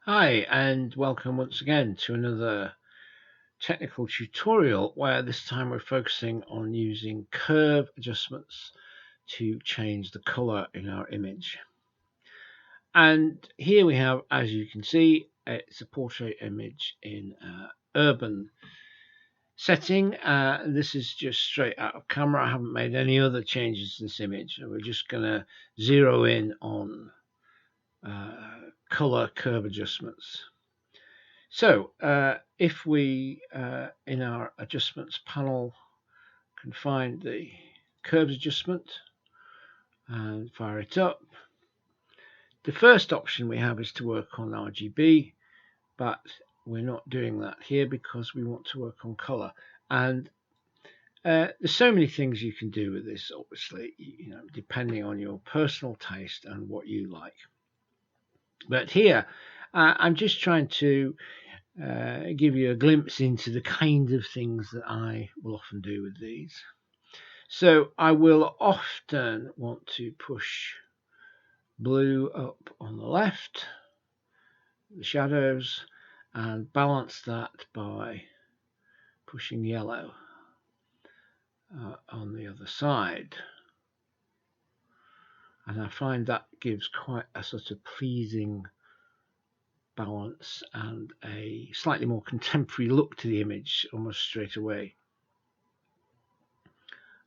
Hi, and welcome once again to another technical tutorial where this time we're focusing on using curve adjustments to change the color in our image. And here we have, as you can see, it's a portrait image in urban setting. This is just straight out of camera. I haven't made any other changes to this image. We're just going to zero in on color curve adjustments. So if we, in our adjustments panel, can find the curves adjustment and fire it up, the first option we have is to work on RGB, but we're not doing that here because we want to work on color. And there's so many things you can do with this, obviously, depending on your personal taste and what you like. But here, I'm just trying to give you a glimpse into the kind of things that I will often do with these. So I will often want to push blue up on the left, the shadows, and balance that by pushing yellow on the other side. And I find that gives quite a sort of pleasing balance and a slightly more contemporary look to the image almost straight away.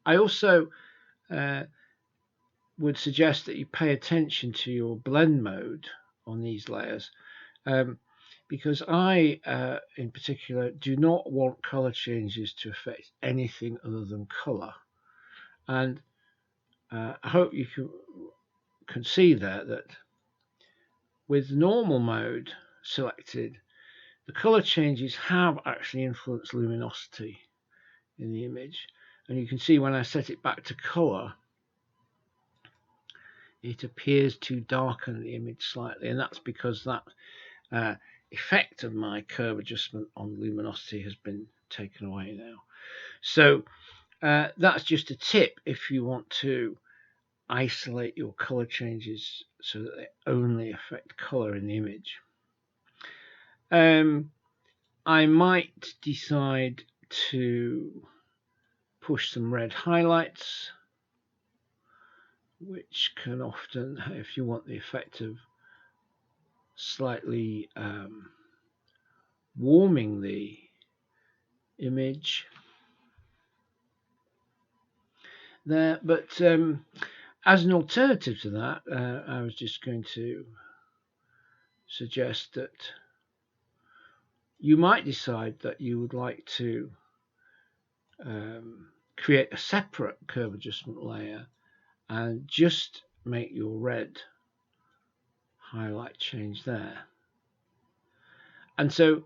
I also would suggest that you pay attention to your blend mode on these layers, because I, in particular, do not want color changes to affect anything other than color. And I hope you can see there that with normal mode selected, the color changes have actually influenced luminosity in the image. And you can see when I set it back to color, it appears to darken the image slightly, and that's because that effect of my curve adjustment on luminosity has been taken away now. So that's just a tip if you want to isolate your color changes so that they only affect color in the image. I might decide to push some red highlights, which can often, if you want the effect of slightly warming the image there. But as an alternative to that, I was just going to suggest that you might decide that you would like to create a separate curve adjustment layer and just make your red highlight change there. And so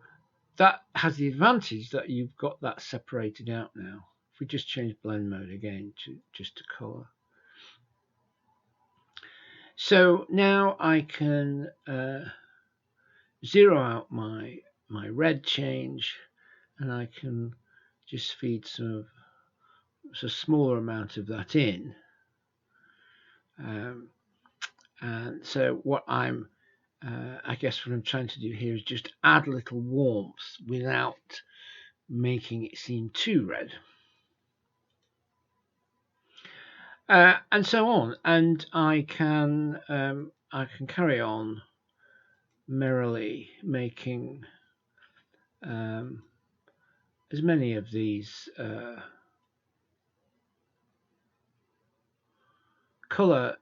that has the advantage that you've got that separated out now. If we just change blend mode again to just to color. So now I can zero out my red change, and I can just feed a smaller amount of that in. And so what I guess what I'm trying to do here is just add a little warmth without making it seem too red. And so on, and I can carry on merrily making as many of these color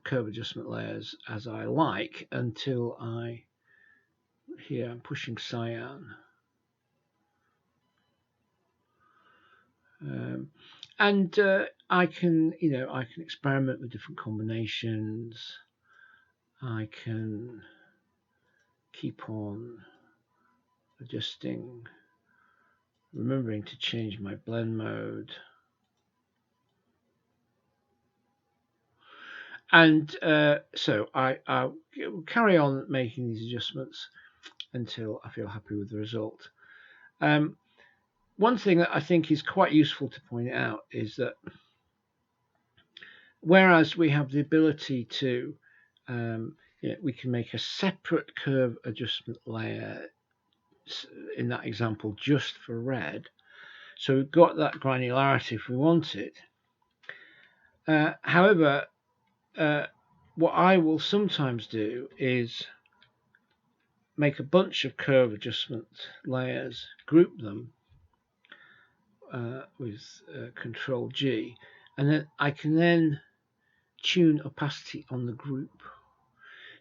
curve adjustment layers as I like until I'm pushing cyan. And I can experiment with different combinations. I can keep on adjusting, remembering to change my blend mode. And so I'll carry on making these adjustments until I feel happy with the result. One thing that I think is quite useful to point out is that whereas we have the ability to we can make a separate curve adjustment layer in that example just for red. So we've got that granularity if we want it. However, what I will sometimes do is make a bunch of curve adjustment layers, group them with Control G, and then I can then tune opacity on the group.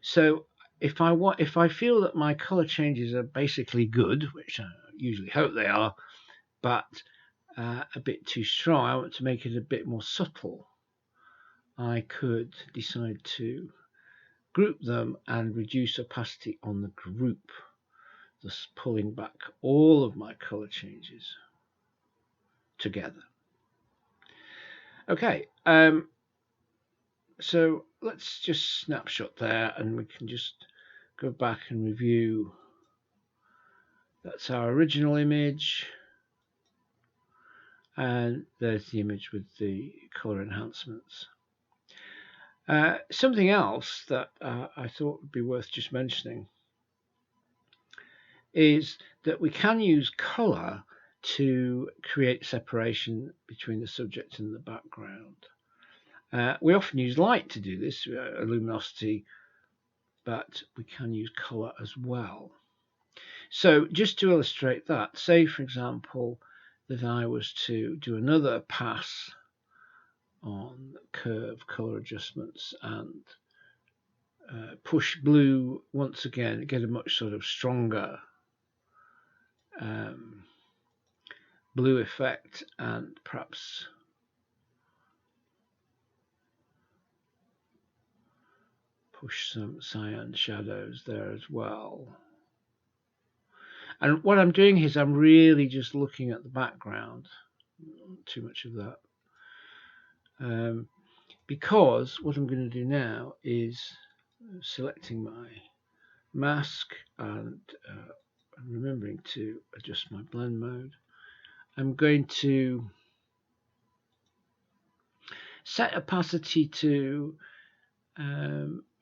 So if I feel that my color changes are basically good, which I usually hope they are, but a bit too strong, I want to make it a bit more subtle, I could decide to group them and reduce opacity on the group, thus pulling back all of my color changes together. Okay, so let's just snapshot there, and we can just go back and review. That's our original image, and there's the image with the color enhancements. Something else that I thought would be worth just mentioning is that we can use color to create separation between the subject and the background. We often use light to do this, luminosity, but we can use color as well. So just to illustrate that, say for example that I was to do another pass on curve color adjustments and push blue once again, get a much sort of stronger blue effect, and perhaps push some cyan shadows there as well. And what I'm doing is I'm really just looking at the background, not too much of that, because what I'm going to do now is selecting my mask and remembering to adjust my blend mode. I'm going to set opacity to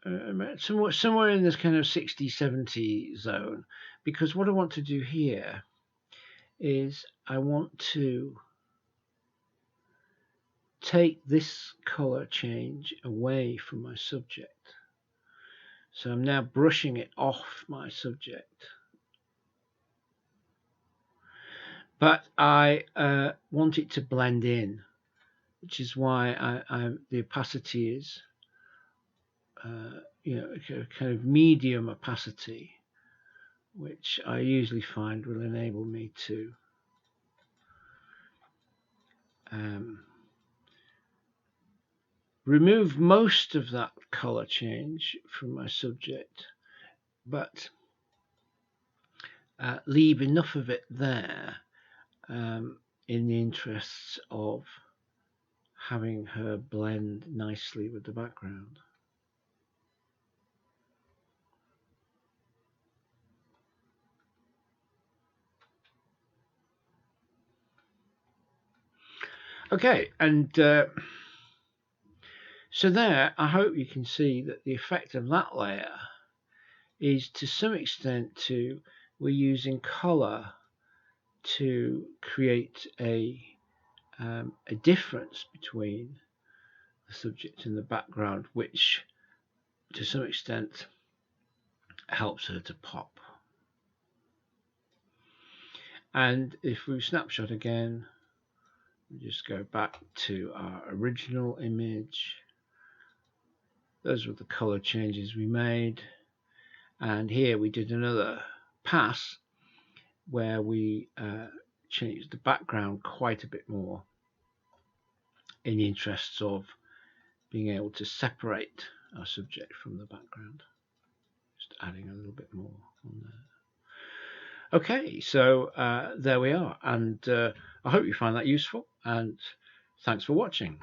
somewhere in this kind of 60-70 zone, because what I want to do here is I want to take this color change away from my subject. So I'm now brushing it off my subject. But I want it to blend in, which is why the opacity is kind of medium opacity, which I usually find will enable me to remove most of that color change from my subject, but leave enough of it there in the interests of having her blend nicely with the background. Okay, and so there, I hope you can see that the effect of that layer is to some extent we're using color to create a difference between the subject and the background, which to some extent helps her to pop. And if we snapshot again, we just go back to our original image. Those were the color changes we made, and here we did another pass where we changed the background quite a bit more in the interests of being able to separate our subject from the background. Just adding a little bit more on there. Okay, so there we are, and I hope you find that useful, and thanks for watching.